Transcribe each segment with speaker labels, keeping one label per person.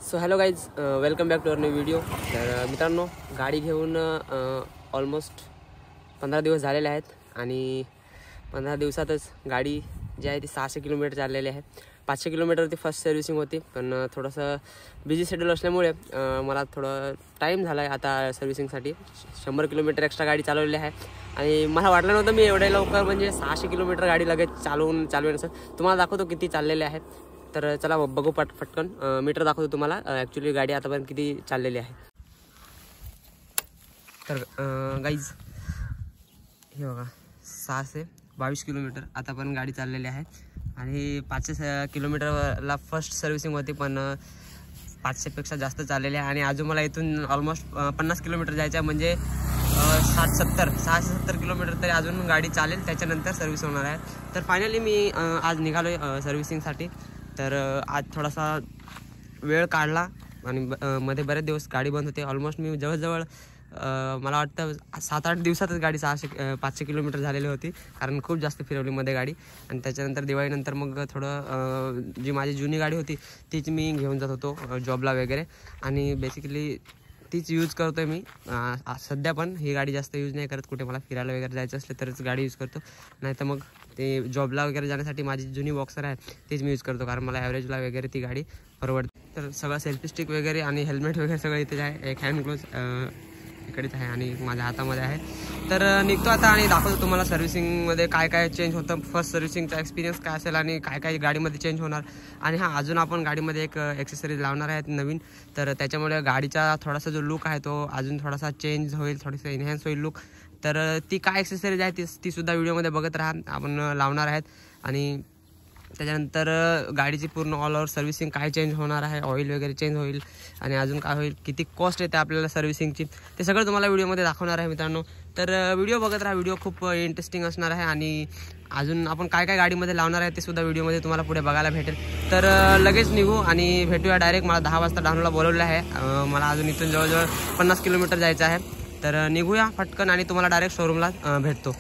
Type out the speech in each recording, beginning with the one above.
Speaker 1: So hello guys, welcome back to our new video. तर मित्रांनो, गाडी घेऊन ऑलमोस्ट 15 दिवस झालेले आहेत आणि 15 दिवसातच गाडी जी आहे ती 600 किलोमीटर चाललेली आहे. 500 किलोमीटरची फर्स्ट सर्व्हिसिंग होती, पण थोडंसं बिझी शेड्यूल असल्यामुळे मला थोडं टाईम झाला आहे आता सर्व्हिसिंगसाठी. 100 किलोमीटर एक्स्ट्रा गाडी चालवलेली आहे आणि मला वाटलं नव्हतं मी एवढ्या लवकर म्हणजे 600 किलोमीटर गाडी लगेच चालवेन असं. तुम्हाला दाखवतो किती चाललेले आहेत. तर चला बघू पटकन मीटर दाखवतो तुम्हाला ॲक्च्युली गाडी आतापर्यंत किती चाललेली आहे. तर गाईज हे बघा, 622 किलोमीटर आतापर्यंत गाडी चाललेली आहे आणि 500 किलोमीटरला फर्स्ट सर्व्हिसिंग होती, पण 500पेक्षा जास्त चाललेली आहे आणि अजून मला इथून ऑलमोस्ट 50 किलोमीटर जायचं आहे. म्हणजे 670 किलोमीटर तरी अजून गाडी चालेल, त्याच्यानंतर सर्व्हिस होणार आहे. तर फायनली मी आज निघालो आहे सर्व्हिसिंगसाठी. तर आज थोडासा वेळ काढला आणि मध्ये बरेच दिवस गाडी बंद होते. ऑलमोस्ट मी जवळजवळ मला वाटतं 7-8 दिवसातच गाडी 500 किलोमीटर झालेली होती, कारण खूप जास्त फिरवली मध्ये गाडी. आणि त्याच्यानंतर दिवाळीनंतर मग थोडं जी माझी जुनी गाडी होती तीच मी घेऊन जात होतो जॉबला वगैरे, आणि बेसिकली तीच यूज करतो आहे मी सध्या. पण ही गाडी जास्त यूज नाही करत, कुठे मला फिरायला वगैरे जायचं असलं तरच गाडी यूज करतो, नाही तर मग ते जॉबला वगैरे जाण्यासाठी माझी जुनी बॉक्सर आहे तीच मी यूज करतो, कारण मला ॲव्हरेजला वगैरे ती गाडी परवडते. तर सगळं सेल्फी स्टिक वगैरे आणि हेल्मेट वगैरे सगळं इथेच आहे. एक हँड ग्लोव्ज इकडेच आहे आणि माझ्या हातामध्ये आहे. तर निघतो आता आणि दाखवतो तुम्हाला सर्व्हिसिंगमध्ये काय काय चेंज होतं, फर्स्ट सर्व्हिसिंगचा एक्सपिरियन्स काय असेल आणि काय काय गाडीमध्ये चेंज होणार. आणि हां, अजून आपण गाडीमध्ये एक ॲक्सेसरीज लावणार आहेत नवीन, तर त्याच्यामुळे गाडीचा थोडासा जो लुक आहे तो अजून थोडासा चेंज होईल, थोडंसं एनहॅन्स होईल लुक. तर ती काय ॲक्सेसरीज आहे ती सुद्धा व्हिडिओमध्ये बघत राहा, आपण लावणार आहेत. आणि त्याच्यानंतर गाडीची पूर्ण ऑल ओव्हर सर्व्हिसिंग काय चेंज होणार आहे, ऑइल वगैरे चेंज होईल आणि अजून काय होईल, किती कॉस्ट येते आपल्याला सर्व्हिसिंगची, ते सगळं तुम्हाला व्हिडिओमध्ये दाखवणार आहे मित्रांनो. तर व्हिडिओ बघत राहा, व्हिडिओ खूप इंटरेस्टिंग असणार आहे. आणि अजून आपण काय काय गाडीमध्ये लावणार आहे ते सुद्धा व्हिडिओमध्ये तुम्हाला पुढे बघायला भेटेल. तर लगेच निघू आणि भेटूया डायरेक्ट. मला 10 वाजता डहाणूला बोलवलं आहे. मला अजून इथून जवळजवळ 50 किलोमीटर जायचं आहे. तर निघूया पटकन आणि तुम्हाला डायरेक्ट शोरूमला भेटतो.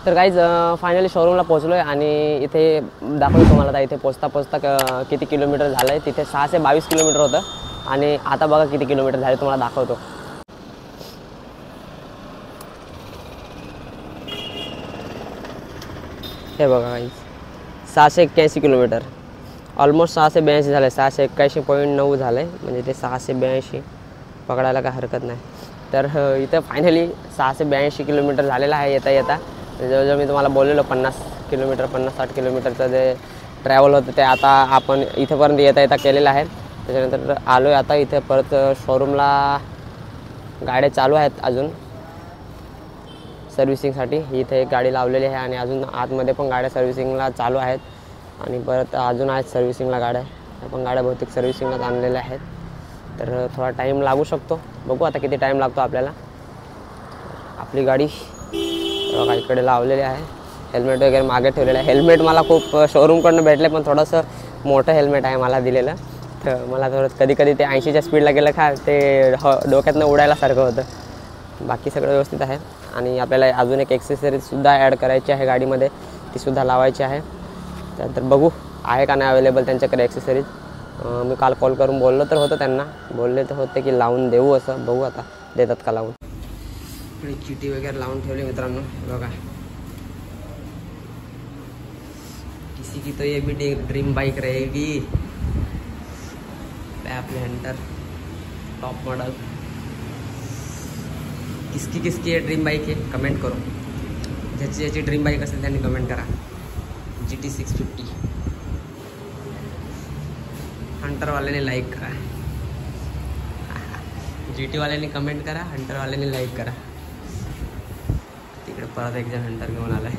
Speaker 1: तर गाईज फायनली शोरूमला पोहोचलो आहे आणि इथे दाखवतो तुम्हाला. आता इथे पोचता किती किलोमीटर झालं आहे. तिथे 622 किलोमीटर होतं आणि आता बघा किती किलोमीटर झाले, तुम्हाला दाखवतो. हे बघा गाईज, 681 किलोमीटर, ऑलमोस्ट 682 झालं आहे. 681.9 झालं आहे, म्हणजे ते 682 पकडायला काय हरकत नाही. तर इथं फायनली 682 किलोमीटर झालेलं आहे येता. जवळजवळ मी तुम्हाला बोललेलो 50-60 किलोमीटरचं जे ट्रॅव्हल होतं ते आता आपण इथेपर्यंत येता केलेलं आहे. त्याच्यानंतर आलो आहे आता इथे परत शोरूमला. गाड्या चालू आहेत अजून सर्व्हिसिंगसाठी. इथे एक गाडी लावलेली आहे आणि अजून आतमध्ये पण गाड्या सर्व्हिसिंगला चालू आहेत आणि परत अजून आहेत सर्व्हिसिंगला गाड्या. आपण गाड्या बहुतेक सर्व्हिसिंगलाच आणलेल्या आहेत. तर थोडा टाईम लागू शकतो, बघू आता किती टाईम लागतो आपल्याला. आपली गाडी बघा इकडे लावलेले आहे. हेल्मेट वगैरे मागे ठेवलेलं आहे. हेल्मेट मला खूप शोरूमकडून भेटले, पण थोडंसं मोठं हेल्मेट आहे मला दिलेलं. तर मला थोडं कधी ते 80च्या स्पीडला गेलं का ते डोक्यातनं उडायला सारखं होतं. बाकी सगळं व्यवस्थित आहे. आणि आपल्याला अजून एक ॲक्सेसरीजसुद्धा ॲड करायची आहे गाडीमध्ये, तीसुद्धा लावायची आहे. त्यानंतर बघू आहे का नाही अवेलेबल त्यांच्याकडे ॲक्सेसरीज. मी काल कॉल करून बोललो तर होतं, त्यांना बोलले तर होते की लावून देऊ असं. बघू आता देतात का लावून. इकडे चिटी वगैरे लावून ठेवली मित्रांनो बघा. किसी की तो ये भी ड्रीम बाइक रहेगी, अपने हंटर टॉप मॉडल. किसकी ये ड्रीम बाइक है कमेंट करो. ज्याची ड्रीम बाइक असेल त्यांनी कमेंट करा. GT 650 हंटर वाले ने लाइक करा. GT वाल्यांनी कमेंट करा, हंटरवाल्यांनी लाईक करा. तिकडे परत एक जण हंटर घेऊन आलाय.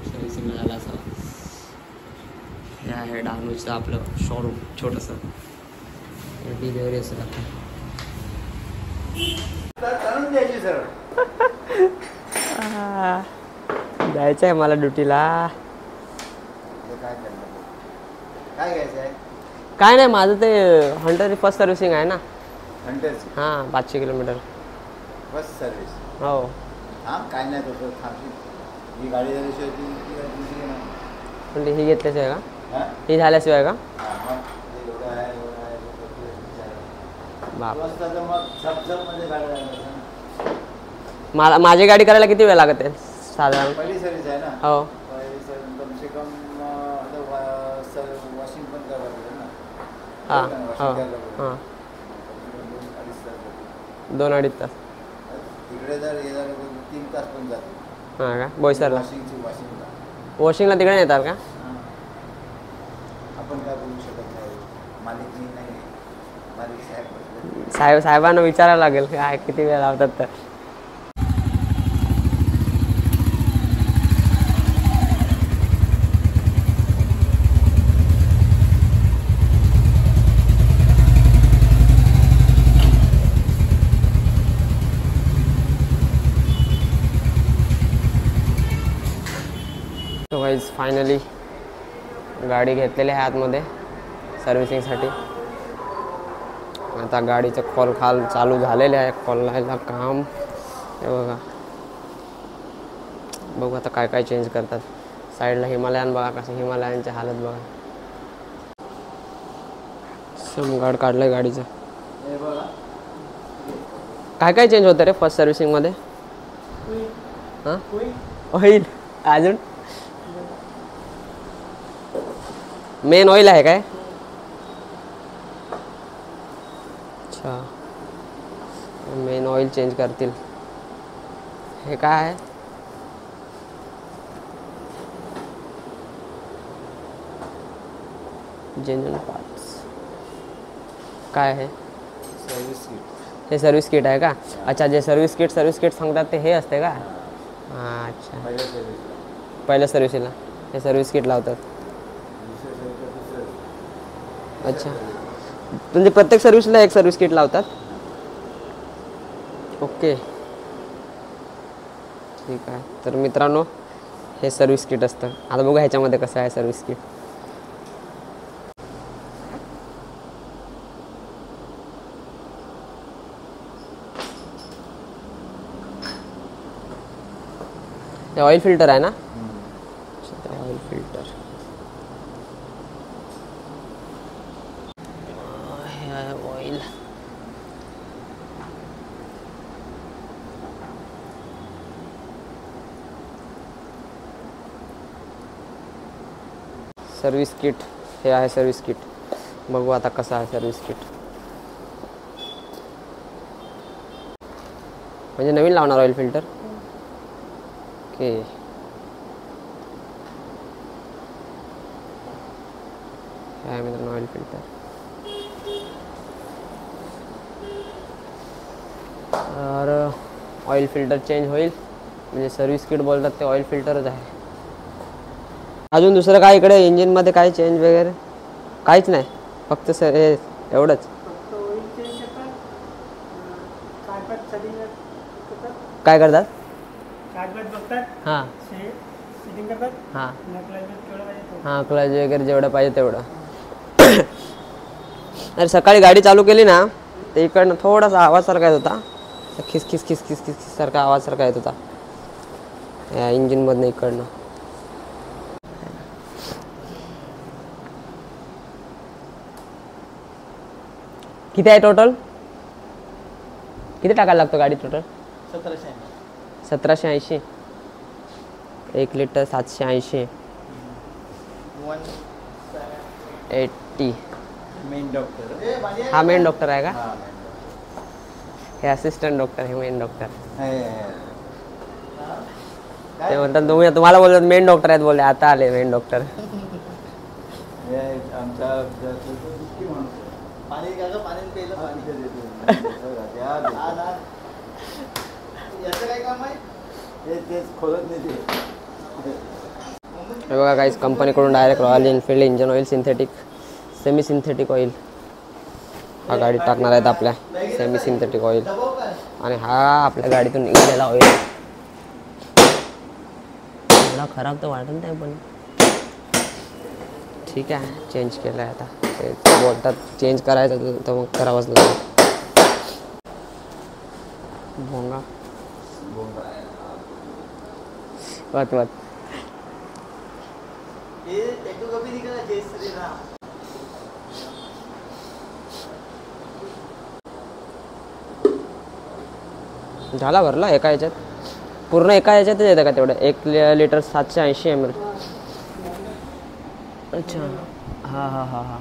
Speaker 1: सर्व्हिसिंग झाला असा. हे आहे डहाणूचं आपलं शोरूम छोटंसं. डिलिव्हरी असं जायचं आहे मला ड्युटीला. काय नाही, माझं ते हंटर फर्स्ट सर्व्हिसिंग आहे ना. हां 500 किलोमीटर
Speaker 2: फर्स्ट सर्व्हिस.
Speaker 1: हो.
Speaker 2: हां काय नाही तसं थांबशी ही गाडी झाल्याशिवाय
Speaker 1: म्हणजे ही घेतल्याशिवाय का? ही झाल्याशिवाय का? बाप. मला माझी गाडी करायला किती वेळ लागत आहे साधारण?
Speaker 2: पहिली सर्व्हिस आहे ना.
Speaker 1: हो.
Speaker 2: कम से कम वॉशिंग पण करावं लागेल ना.
Speaker 1: हां हां 2-2.5 तास.
Speaker 2: तिकडे जर 3 तास पण जातो.
Speaker 1: हां का बोईसरला?
Speaker 2: वॉशिंगला
Speaker 1: वॉशिंगला तिकडे येतात का?
Speaker 2: आपण काय बोलू शकत नाही. मालिक नाही, मालिक
Speaker 1: साहेबांना विचारायला लागेल काय किती वेळ लावतात तर. तो गाईज फायनली गाडी घेतलेली आहे आतमध्ये सर्व्हिसिंगसाठी. आता गाडीचं खोल खाल चालू झालेले आहे. खोलायला काम हे बघा. बघू आता काय काय चेंज करतात. साईडला हिमालयन बघा कसं, हिमालयनची हालत बघा. समगाड काढलंय गाडीचं. काय काय चेंज होतं रे फर्स्ट सर्व्हिसिंगमध्ये? हां ऑइल अजून मेन ऑइल आहे काय? अच्छा मेन ऑइल चेंज करतील. हे काय आहे? जेन्युइन पार्ट्स काय आहे?
Speaker 2: Service kit.
Speaker 1: हे सर्व्हिस किट आहे का? अच्छा जे सर्व्हिस किट सांगतात ते हे असते का? हां अच्छा पहिल्या सर्व्हिसला हे सर्व्हिस किट लावतात. अच्छा म्हणजे प्रत्येक सर्व्हिसला एक सर्व्हिस किट लावतात. ओके ठीक आहे. तर मित्रांनो हे सर्व्हिस किट असतं. आता बघू ह्याच्यामध्ये कसं आहे सर्व्हिस किट. हे ऑइल फिल्टर आहे ना? ऑइल फिल्टर हे आहे ऑइल. सर्व्हिस किट हे आहे सर्व्हिस किट. बघू आता कसं आहे सर्व्हिस किट. म्हणजे नवीन लावणार ऑइल फिल्टर. ओके काय मित्रांनो ऑइल फिल्टर. तर ऑइल फिल्टर चेंज होईल म्हणजे सर्व्हिस किट बोलतात ते ऑइल फिल्टरच आहे. अजून दुसरं काय इकडे इंजिनमध्ये काय चेंज वगैरे काहीच नाही फक्त सर हे एवढंच. काय करतात? हां हां हां क्लच वगैरे जेवढं पाहिजे तेवढं. अरे सकाळी गाडी चालू केली ना ते इकडनं थोडासा आवाज सारखा येत होता. खिस खिस खिस खिस खिस खिस सारखा आवाज सारखा येत होता या इंजिनमधनं इकडनं. किती आहे टोटल? किती टाकायला लागतो गाडी टोटल? 1780. 1 लिटर 780. 180.
Speaker 2: Main doctor.
Speaker 1: हा मेन डॉक्टर आहे का? हे असिस्टंट डॉक्टर हे मेन डॉक्टर. ते म्हणतात तुम्हाला बोलतात मेन डॉक्टर आहेत बोलले. आता आले मेन डॉक्टर.
Speaker 2: पाणी का पाणी प्यायला याचं काय काम आहे तेच खोलत नाही ते.
Speaker 1: हे बघा गाईस, कंपनीकडून direct royal Enfield engine oil synthetic semi synthetic oil हा गाडीत टाकणार आहेत आपल्या, सेमी सिंथेटिक ऑइल. आणि हा आपल्या गाडीतून निघालेला ऑइल थोडा खराब तर वाटत नाही पण ठीक आहे, चेंज केलं आहे आता. ते बोलतात चेंज करायचं तर मग करावंच लागेल. भोंगा वत वत झाला भरला एका याच्यात, पूर्ण एका याच्यातच येतं का तेवढं? 1 लिटर 780 ml. अच्छा, हां हां हां हां.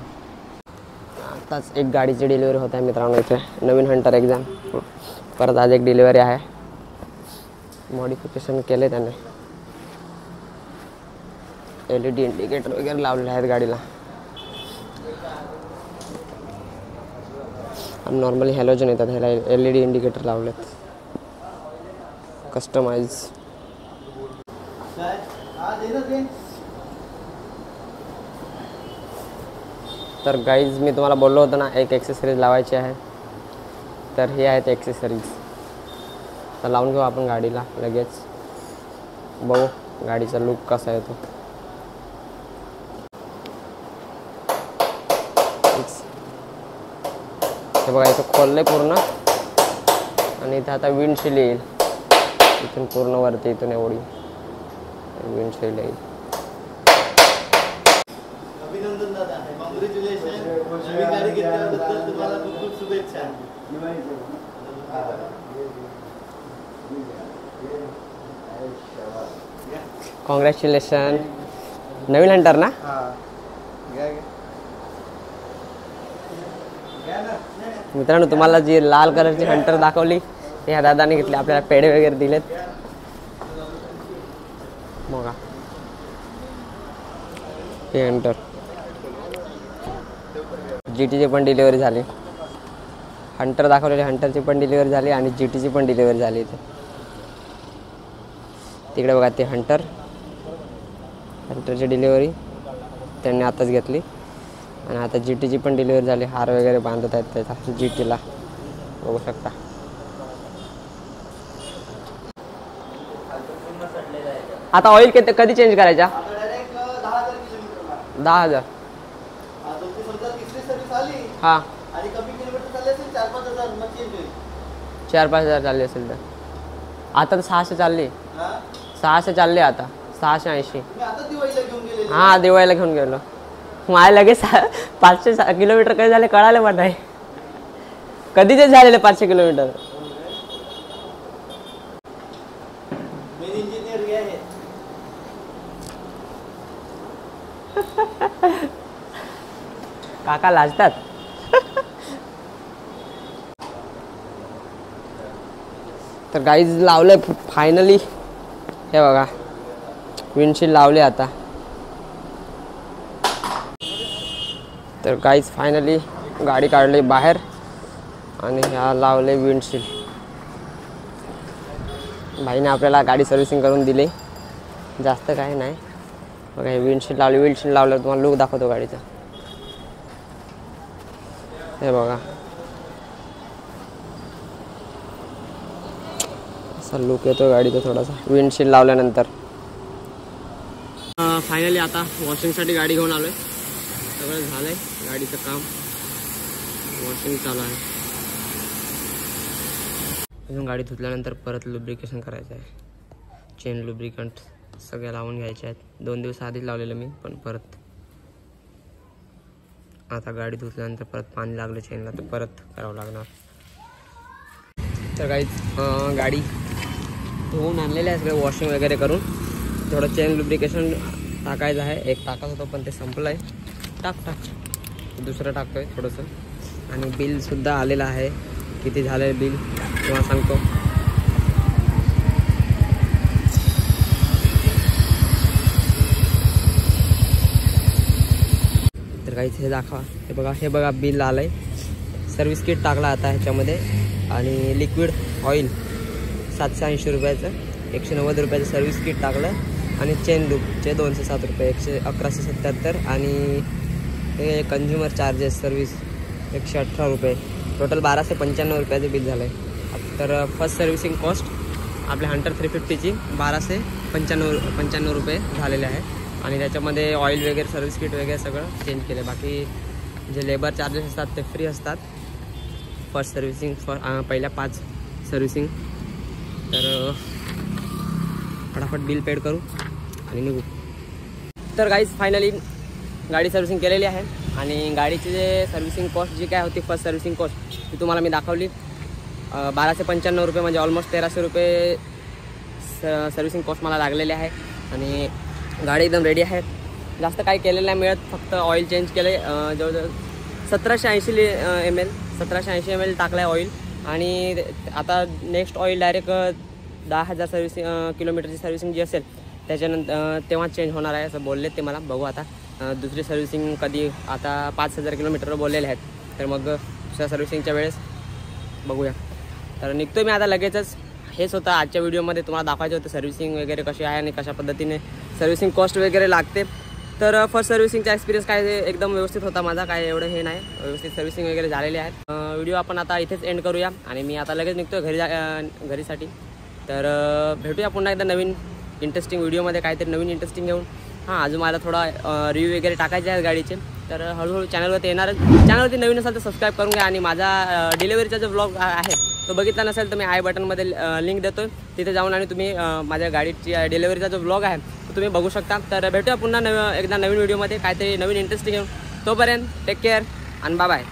Speaker 1: आताच एक गाडीची डिलिव्हरी होत आहे मित्रांनो इथे, नवीन हंटर एक्झाम. परत आज एक डिलिव्हरी आहे, मॉडिफिकेशन केले त्याने. LED इंडिकेटर वगैरे लावलेले आहेत गाडीला. नॉर्मली हॅलोजन येतात, ह्याला LED इंडिकेटर लावलेत कस्टमाइज. तर गाईज मी तुम्हाला बोललो होतो ना एक ॲक्सेसरीज लावायची आहे, तर हे आहेत ॲक्सेसरीज. तर लावून घेऊ आपण गाडीला लगेच, बघू गाडीचा लुक कसा येतो. हे बघा इथं खोललंय पूर्ण, आणि इथं आता विंडशील्ड येईल इथून पूर्ण वरती, इथून एवढी विंडशील्ड येईल.
Speaker 2: अभिनंदन दादा, कॉंग्रॅच्युलेशन. नवीन गाडी घेतल्याबद्दल तुम्हाला खूप खूप शुभेच्छा.
Speaker 1: कॉंग्रॅच्युलेशन. नवीन हंटर ना? मित्रांनो, तुम्हाला जी लाल कलरची हंटर दाखवली ह्या दादाने घेतली, आपल्याला पेढे वगैरे दिलेत. बघा हे हंटर, GTची पण डिलिव्हरी झाली. हंटर दाखवलेली, हंटरची पण डिलिव्हरी झाली आणि GTची पण डिलिव्हरी झाली. इथे तिकडे बघा ते हंटरची डिलिव्हरी त्यांनी आताच घेतली. आणि आता GTची पण डिलिव्हरी झाली. हार वगैरे बांधत आहेत त्याचा GTला, बघू शकता. आता ऑइल कधी चेंज करायचा? 10,000. हां, 4-5 हजार चालली असेल तर. आता तर 600 चालली, 600 चालली आता, 680. हां, दिवाळीला घेऊन गेलो. मला लगेच 500 किलोमीटर कधी झाले कळालं पण नाही. कधीचे झालेले 500 किलोमीटर. काका लाजतात. तर गाईज लावलंय फायनली, हे बघा विंडशील्ड लावले आता. तर गाईज फायनली गाडी काढली बाहेर आणि ह्या लावले विंडशील्ड. भाईने आपल्याला गाडी सर्व्हिसिंग करून दिली, जास्त काही नाही. बघा हे विंडशील्ड लावली. विंडशील्ड लावल्यावर तुम्हाला लुक दाखवतो गाडीचा. हे बघा असा लुक येतो गाडीचा थोडासा विंडशील्ड लावल्यानंतर. फायनली आता वॉशिंगसाठी गाडी घेऊन आलोय. सगळं झालंय, गाडीचं काम वॉशिंग चालू आहे. अजून गाडी धुतल्यानंतर परत लुब्रिकेशन करायचं आहे. चेन लुब्रिकंट सगळ्या लावून घ्यायचे आहेत. 2 दिवस आधीच लावलेलं मी, पण परत आता गाडी धुतल्यानंतर परत पाणी लागलं चेनला तर परत करावं लागणार. तर काहीच गाडी धुवून आणलेली आहे सगळं वॉशिंग वगैरे करून. थोडं चेन लुब्रिकेशन टाकायचं आहे. एक टाकत होतो पण ते संपलं आहे. टाक दुसरं टाकतो आहे थोडंसं. आणि बिलसुद्धा आलेलं आहे, किती झालं आहे बिल तुम्हाला सांगतो. तर काहीच हे दाखवा, हे बघा बिल आलं आहे. सर्विस किट टाकला आता ह्याच्यामध्ये आणि लिक्विड ऑइल 780 रुपयाचं, 190 रुपयाचं सर्विस किट टाकलं आणि चेन लूपचे 207 रुपये, 1177 आणि हे कंझ्युमर चार्जेस सर्विस 118 रुपये, टोटल 1295 रुपयाचं बिल झालं आहे. तर फर्स्ट सर्व्हिसिंग कॉस्ट आपल्या हंटर 350ची 1295 रुपये झालेले आहे आणि त्याच्यामध्ये ऑइल वगैरे सर्विस किट वगैरे सगळं चेंज केलं. बाकी जे लेबर चार्जेस असतात ते फ्री असतात फर्स्ट सर्व्हिसिंग पहिल्या 5 सर्व्हिसिंग. तर फटाफट बिल पेड करू आणि निघू. तर गाईज फायनली गाडी सर्व्हिसिंग केलेली आहे आणि गाडीची जे सर्व्हिसिंग कॉस्ट जी काय होती फर्स्ट सर्व्हिसिंग कॉस्ट ती तुम्हाला मी दाखवली. 1295 रुपये म्हणजे ऑलमोस्ट 1300 रुपये सर्व्हिसिंग कॉस्ट मला लागलेले आहे आणि गाडी एकदम रेडी आहे. जास्त काही केलेलं नाही मिळत, फक्त ऑइल चेंज केले. जवळजवळ 1780 ml टाकलं आहे ऑइल आणि आता नेक्स्ट ऑइल डायरेक्ट 10,000 किलोमीटरची सर्व्हिसिंग जी असेल त्याच्यानंतर तेव्हा चेंज होणार आहे असं बोलले ते मला. बघू आता दुसरी सर्व्हिसिंग कधी, आता 5,000 किलोमीटरवर बोललेले आहेत, तर मग दुसऱ्या सर्व्हिसिंगच्या वेळेस बघूया. तर निघतो मी आता लगेचच. हेच होतं आजच्या व्हिडिओमध्ये, तुम्हाला दाखवायचं होतं सर्व्हिसिंग वगैरे कशी आहे आणि कशा पद्धतीने सर्व्हिसिंग कॉस्ट वगैरे लागते. तर फर्स्ट सर्व्हिसिंगचा एक्सपिरियन्स काय एकदम व्यवस्थित होता माझा, काय एवढं हे नाही, व्यवस्थित सर्व्हिसिंग वगैरे झालेली आहेत. व्हिडिओ आपण आता इथेच एंड करूया आणि मी आता लगेच निघतो घरीसाठी. तर भेटूया पुन्हा एकदा नवीन इंटरेस्टिंग व्हिडिओमध्ये, काहीतरी नवीन इंटरेस्टिंग घेऊन. हां, अजून मला थोडा रिव्ह्यू वगैरे टाकायचे आहेत गाडीचे, तर हळूहळू चॅनलवरती येणारच. चॅनलवरती नवीन असाल तर सबस्क्राईब करून घ्या आणि माझा डिलिव्हरीचा जो ब्लॉग आहे तो बघितला नसेल तर मी आय बटनमध्ये लिंक देतो आहे, तिथे जाऊन आणि तुम्ही माझ्या गाडीची डिलिव्हरीचा जो ब्लॉग आहे तो तुम्ही बघू शकता. तर भेटूया पुन्हा एकदा नवीन व्हिडिओमध्ये काहीतरी नवीन इंटरेस्टिंग घेऊन. तोपर्यंत टेक केअर आणि बाय बाय.